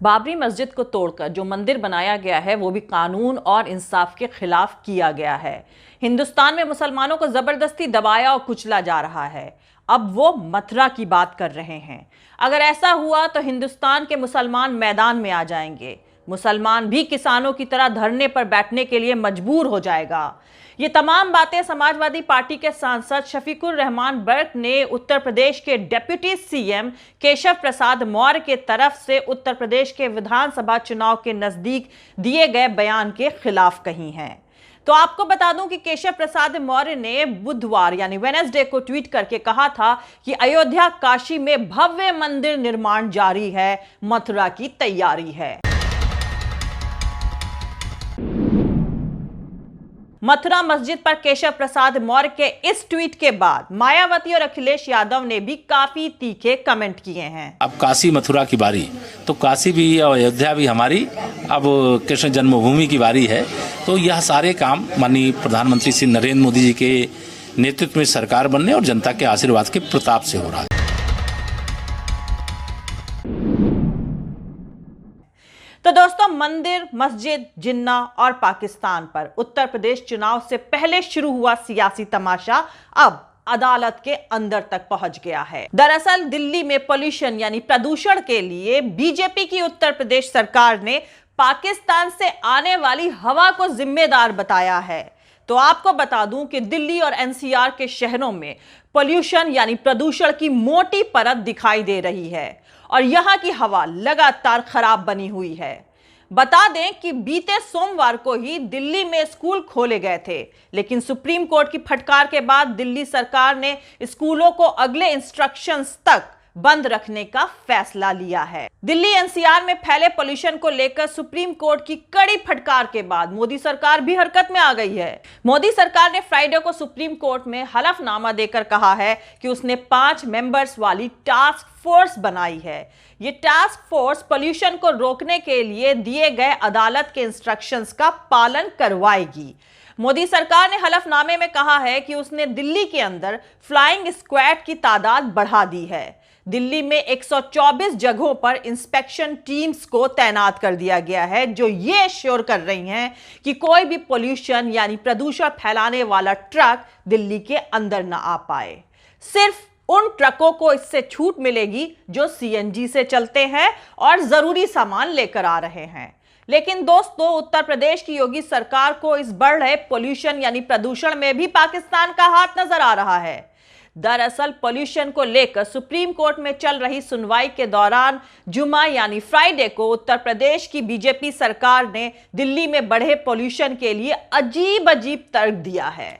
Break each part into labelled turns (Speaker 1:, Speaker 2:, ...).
Speaker 1: बाबरी मस्जिद को तोड़कर जो मंदिर बनाया गया है वो भी कानून और इंसाफ के खिलाफ किया गया है। हिंदुस्तान में मुसलमानों को जबरदस्ती दबाया और कुचला जा रहा है। अब वो मथुरा की बात कर रहे हैं। अगर ऐसा हुआ तो हिंदुस्तान के मुसलमान मैदान में आ जाएंगे। मुसलमान भी किसानों की तरह धरने पर बैठने के लिए मजबूर हो जाएगा। ये तमाम बातें समाजवादी पार्टी के सांसद शफीकुर रहमान बर्क ने उत्तर प्रदेश के डिप्टी सीएम केशव प्रसाद मौर्य के तरफ से उत्तर प्रदेश के विधानसभा चुनाव के नजदीक दिए गए बयान के खिलाफ कही हैं। तो आपको बता दूं कि केशव प्रसाद मौर्य ने बुधवार यानी वेडनेसडे को ट्वीट करके कहा था कि अयोध्या काशी में भव्य मंदिर निर्माण जारी है, मथुरा की तैयारी है। मथुरा मस्जिद पर केशव प्रसाद मौर्य के इस ट्वीट के बाद मायावती और अखिलेश यादव ने भी काफी तीखे कमेंट किए हैं।
Speaker 2: अब काशी मथुरा की बारी, तो काशी भी और अयोध्या भी हमारी, अब कृष्ण जन्मभूमि की बारी है। तो यह सारे काम माननीय प्रधानमंत्री श्री नरेंद्र मोदी जी के नेतृत्व में सरकार बनने और जनता के आशीर्वाद के प्रताप से हो रहा है।
Speaker 1: तो दोस्तों, मंदिर, मस्जिद, जिन्ना और पाकिस्तान पर उत्तर प्रदेश चुनाव से पहले शुरू हुआ सियासी तमाशा अब अदालत के अंदर तक पहुंच गया है। दरअसल दिल्ली में पोल्यूशन यानी प्रदूषण के लिए बीजेपी की उत्तर प्रदेश सरकार ने पाकिस्तान से आने वाली हवा को जिम्मेदार बताया है। तो आपको बता दूं कि दिल्ली और एनसीआर के शहरों में पोल्यूशन यानी प्रदूषण की मोटी परत दिखाई दे रही है और यहां की हवा लगातार खराब बनी हुई है। बता दें कि बीते सोमवार को ही दिल्ली में स्कूल खोले गए थे, लेकिन सुप्रीम कोर्ट की फटकार के बाद दिल्ली सरकार ने स्कूलों को अगले इंस्ट्रक्शंस तक बंद रखने का फैसला लिया है। दिल्ली एनसीआर में फैले पोल्यूशन को लेकर सुप्रीम कोर्ट की कड़ी फटकार के बाद मोदी सरकार भी हरकत में आ गई है। मोदी सरकार ने फ्राइडे को सुप्रीम कोर्ट में हलफनामा देकर कहा है कि उसने 5 मेंबर्स वाली टास्क फोर्स बनाई है। ये टास्क फोर्स पोल्यूशन को रोकने के लिए दिए गए अदालत के इंस्ट्रक्शंस का पालन करवाएगी। मोदी सरकार ने हलफनामे में कहा है कि उसने दिल्ली के अंदर फ्लाइंग स्क्वाड की तादाद बढ़ा दी है। दिल्ली में 124 जगहों पर इंस्पेक्शन टीम्स को तैनात कर दिया गया है, जो ये एश्योर कर रही हैं कि कोई भी पोल्यूशन यानी प्रदूषण फैलाने वाला ट्रक दिल्ली के अंदर ना आ पाए। सिर्फ उन ट्रकों को इससे छूट मिलेगी जो सीएनजी से चलते हैं और जरूरी सामान लेकर आ रहे हैं। लेकिन दोस्तों, उत्तर प्रदेश की योगी सरकार को इस बढ़ रहे पोल्यूशन यानी प्रदूषण में भी पाकिस्तान का हाथ नजर आ रहा है। दरअसल पोल्यूशन को लेकर सुप्रीम कोर्ट में चल रही सुनवाई के दौरान जुमा यानी फ्राइडे को उत्तर प्रदेश की बीजेपी सरकार ने दिल्ली में बढ़े पोल्यूशन के लिए अजीब अजीब तर्क दिया है।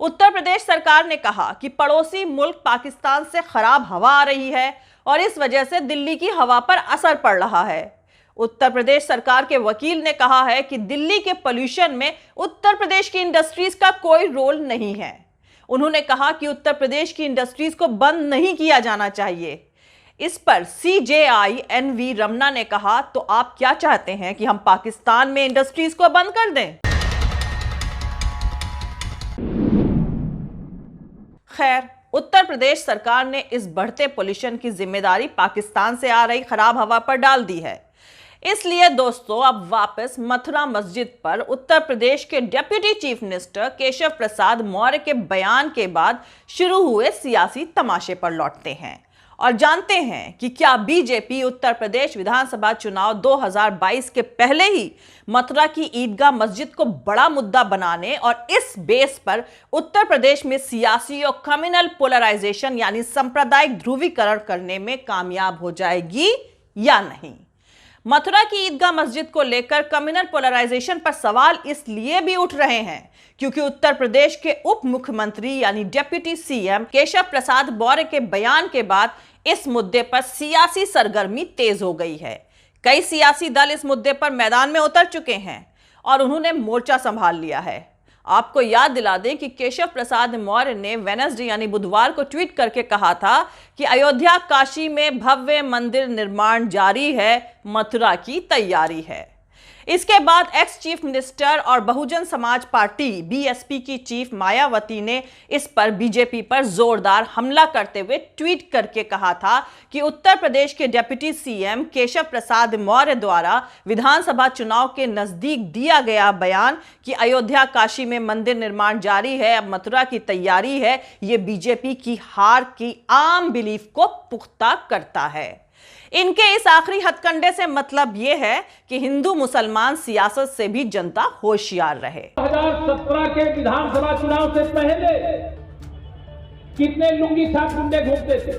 Speaker 1: उत्तर प्रदेश सरकार ने कहा कि पड़ोसी मुल्क पाकिस्तान से खराब हवा आ रही है और इस वजह से दिल्ली की हवा पर असर पड़ रहा है। उत्तर प्रदेश सरकार के वकील ने कहा है कि दिल्ली के पोल्यूशन में उत्तर प्रदेश की इंडस्ट्रीज का कोई रोल नहीं है। उन्होंने कहा कि उत्तर प्रदेश की इंडस्ट्रीज को बंद नहीं किया जाना चाहिए। इस पर सीजेआई एनवी रमना ने कहा, तो आप क्या चाहते हैं कि हम पाकिस्तान में इंडस्ट्रीज को बंद कर दें? खैर, उत्तर प्रदेश सरकार ने इस बढ़ते पोल्यूशन की जिम्मेदारी पाकिस्तान से आ रही खराब हवा पर डाल दी है। इसलिए दोस्तों, अब वापस मथुरा मस्जिद पर उत्तर प्रदेश के deputy chief minister Keshav Prasad Maurya के बयान के बाद शुरू हुए सियासी तमाशे पर लौटते हैं और जानते हैं कि क्या बीजेपी उत्तर प्रदेश विधानसभा चुनाव 2022 के पहले ही मथुरा की ईदगाह मस्जिद को बड़ा मुद्दा बनाने और इस बेस पर उत्तर प्रदेश में सियासी और कम्युनल पोलराइजेशन यानी सांप्रदायिक ध्रुवीकरण करने में कामयाब हो जाएगी या नहीं? मथुरा की ईदगाह मस्जिद को लेकर कम्युनल पोलराइजेशन पर सवाल इसलिए भी उठ रहे हैं क्योंकि उत्तर प्रदेश के उप मुख्यमंत्री यानी डिप्टी सीएम केशव प्रसाद मौर्य के बयान के बाद इस मुद्दे पर सियासी सरगर्मी तेज हो गई है। कई सियासी दल इस मुद्दे पर मैदान में उतर चुके हैं और उन्होंने मोर्चा संभाल लिया है। आपको याद दिला दें कि केशव प्रसाद मौर्य ने वेडनेसडे यानी बुधवार को ट्वीट करके कहा था कि अयोध्या काशी में भव्य मंदिर निर्माण जारी है, मथुरा की तैयारी है। इसके बाद एक्स चीफ मिनिस्टर और बहुजन समाज पार्टी बीएसपी की चीफ मायावती ने इस पर बीजेपी पर जोरदार हमला करते हुए ट्वीट करके कहा था कि उत्तर प्रदेश के डिप्टी सीएम केशव प्रसाद मौर्य द्वारा विधानसभा चुनाव के नजदीक दिया गया बयान कि अयोध्या काशी में मंदिर निर्माण जारी है, अब मथुरा की तैयारी है, यह बीजेपी की हार की आम बिलीफ को पुख्ता करता है। इनके इस आखिरी हथकंडे से मतलब यह है कि हिंदू मुसलमान सियासत से भी जनता होशियार रहे।
Speaker 3: 2017 के विधानसभा चुनाव से पहले कितने लुंगी छाप गुंडे घूमते थे,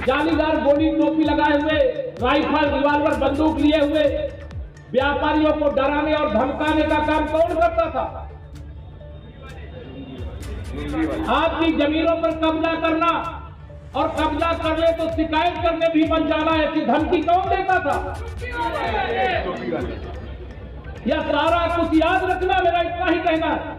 Speaker 3: जालीदार गोली टोपी लगाए हुए, राइफल रिवाल्वर बंदूक लिए हुए व्यापारियों को डराने और धमकाने का काम कौन करता था? आपकी जमीनों पर कब्जा करना और कब्जा कर ले तो शिकायत करने भी बन जाना, ऐसी धमकी कौन देता था? यह सारा कुछ याद रखना, मेरा इतना ही कहना है।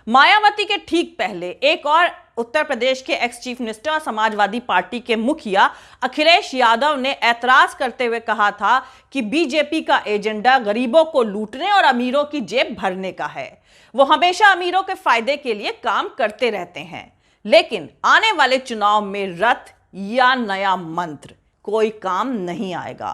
Speaker 1: मायावती के ठीक पहले एक और उत्तर प्रदेश के एक्स चीफ मिनिस्टर और समाजवादी पार्टी के मुखिया अखिलेश यादव ने ऐतराज करते हुए कहा था कि बीजेपी का एजेंडा गरीबों को लूटने और अमीरों की जेब भरने का है। वो हमेशा अमीरों के फायदे के लिए काम करते रहते हैं, लेकिन आने वाले चुनाव में रथ या नया मंत्र कोई काम नहीं आएगा।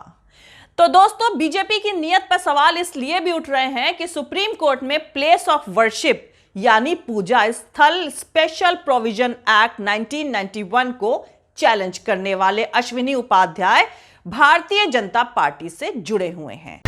Speaker 1: तो दोस्तों, बीजेपी की नीयत पर सवाल इसलिए भी उठ रहे हैं कि सुप्रीम कोर्ट में प्लेस ऑफ वर्शिप यानी पूजा स्थल स्पेशल प्रोविजन एक्ट 1991 को चैलेंज करने वाले अश्विनी उपाध्याय भारतीय जनता पार्टी से जुड़े हुए हैं।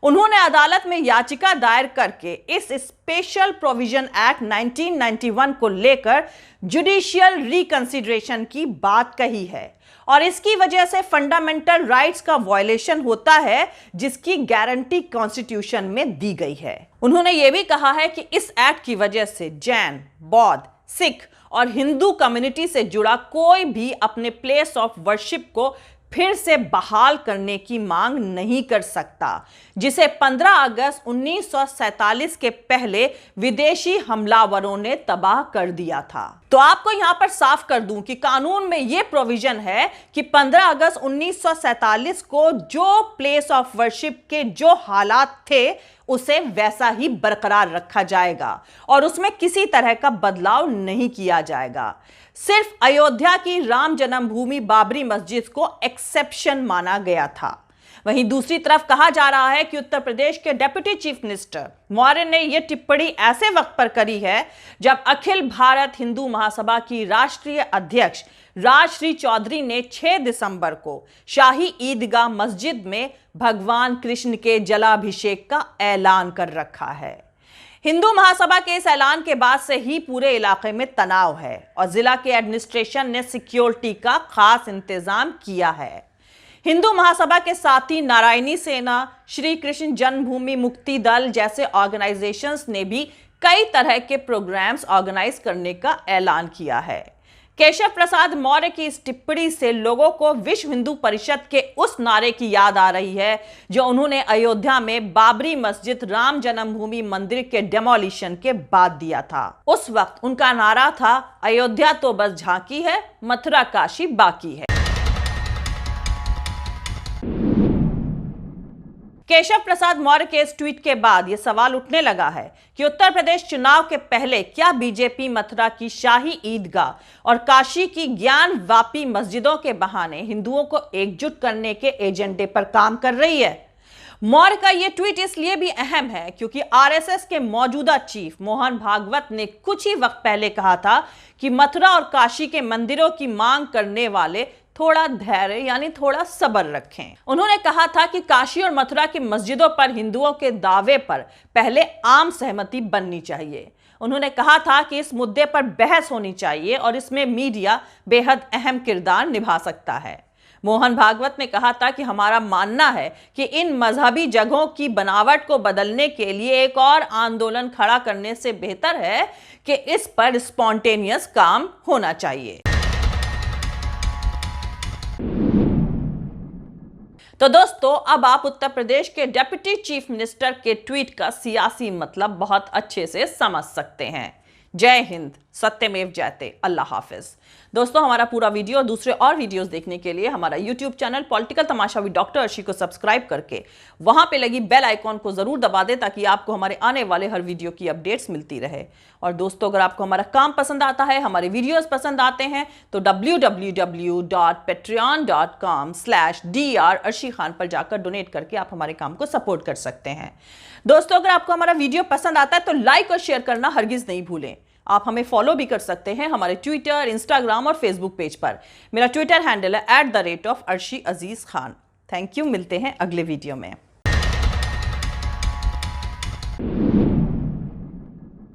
Speaker 1: उन्होंने अदालत में याचिका दायर करके इस स्पेशल प्रोविजन एक्ट 1991 को लेकर जुडिशियल रिकंसिडरेशन की बात कही है और इसकी वजह से फंडामेंटल राइट्स का वायलेशन होता है जिसकी गारंटी कॉन्स्टिट्यूशन में दी गई है। उन्होंने यह भी कहा है कि इस एक्ट की वजह से जैन, बौद्ध, सिख और हिंदू कम्युनिटी से जुड़ा कोई भी अपने प्लेस ऑफ वर्शिप को फिर से बहाल करने की मांग नहीं कर सकता, जिसे 15 अगस्त 1947 के पहले विदेशी हमलावरों ने तबाह कर दिया था। तो आपको यहां पर साफ कर दूं कि कानून में यह प्रोविजन है कि 15 अगस्त 1947 को जो प्लेस ऑफ वर्शिप के जो हालात थे उसे वैसा ही बरकरार रखा जाएगा और उसमें किसी तरह का बदलाव नहीं किया जाएगा। सिर्फ अयोध्या की राम जन्मभूमि बाबरी मस्जिद को एक्सेप्शन माना गया था। वहीं दूसरी तरफ कहा जा रहा है कि उत्तर प्रदेश के डिप्टी चीफ मिनिस्टर मौर्य ने यह टिप्पणी ऐसे वक्त पर करी है जब अखिल भारत हिंदू महासभा की राष्ट्रीय अध्यक्ष राजश्री चौधरी ने 6 दिसंबर को शाही ईदगाह मस्जिद में भगवान कृष्ण के जलाभिषेक का ऐलान कर रखा है। हिंदू महासभा के इस ऐलान के बाद से ही पूरे इलाके में तनाव है और जिला के एडमिनिस्ट्रेशन ने सिक्योरिटी का खास इंतजाम किया है। हिंदू महासभा के साथ ही नारायणी सेना, श्री कृष्ण जन्मभूमि मुक्ति दल जैसे ऑर्गेनाइजेशंस ने भी कई तरह के प्रोग्राम्स ऑर्गेनाइज करने का ऐलान किया है। केशव प्रसाद मौर्य की इस टिप्पणी से लोगों को विश्व हिंदू परिषद के उस नारे की याद आ रही है जो उन्होंने अयोध्या में बाबरी मस्जिद राम जन्मभूमि मंदिर के डेमोलिशन के बाद दिया था। उस वक्त उनका नारा था, अयोध्या तो बस झांकी है, मथुरा काशी बाकी है। केशव प्रसाद मौर्य के इस ट्वीट के बाद यह सवाल उठने लगा है कि उत्तर प्रदेश चुनाव के पहले क्या बीजेपी मथुरा की शाही ईदगाह और काशी की ज्ञान वापी मस्जिदों के बहाने हिंदुओं को एकजुट करने के एजेंडे पर काम कर रही है? मौर्य का यह ट्वीट इसलिए भी अहम है क्योंकि आरएसएस के मौजूदा चीफ मोहन भागवत ने कुछ ही वक्त पहले कहा था कि मथुरा और काशी के मंदिरों की मांग करने वाले थोड़ा धैर्य यानी थोड़ा सब्र रखें। उन्होंने कहा था कि काशी और मथुरा की मस्जिदों पर हिंदुओं के दावे पर पहले आम सहमति बननी चाहिए। उन्होंने कहा था कि इस मुद्दे पर बहस होनी चाहिए और इसमें मीडिया बेहद अहम किरदार निभा सकता है। मोहन भागवत ने कहा था कि हमारा मानना है कि इन मजहबी जगहों की बनावट को बदलने के लिए एक और आंदोलन खड़ा करने से बेहतर है कि इस पर स्पॉन्टेनियस काम होना चाहिए। तो दोस्तों, अब आप उत्तर प्रदेश के डिप्टी चीफ मिनिस्टर के ट्वीट का सियासी मतलब बहुत अच्छे से समझ सकते हैं। जय हिंद, सत्यमेव जयते, अल्लाह हाफिज। दोस्तों, हमारा पूरा वीडियो और दूसरे और वीडियोस देखने के लिए हमारा YouTube channel political Tamasha with doctor Arshi को सब्सक्राइब करके वहां पे लगी बेल आइकॉन को जरूर दबा दें ताकि आपको हमारे आने वाले हर वीडियो की अपडेट्स मिलती रहे। और दोस्तों, अगर आपको हमारा काम पसंद आता है, हमारे वीडियोस पसंद आते हैं, तो www.patreon.com/dr अर्शी खान पर जाकर डोनेट करके आप हमारे काम को सपोर्ट कर सकते हैं। दोस्तों, अगर आपको हमारा वीडियो पसंद आता है तो लाइक और शेयर करना हरगिज नहीं भूलें। आप हमें फॉलो भी कर सकते हैं हमारे ट्विटर, इंस्टाग्राम और फेसबुक पेज पर। मेरा ट्विटर हैंडल है @arshi_aziz Khan। थैंक यू, मिलते हैं अगले वीडियो में।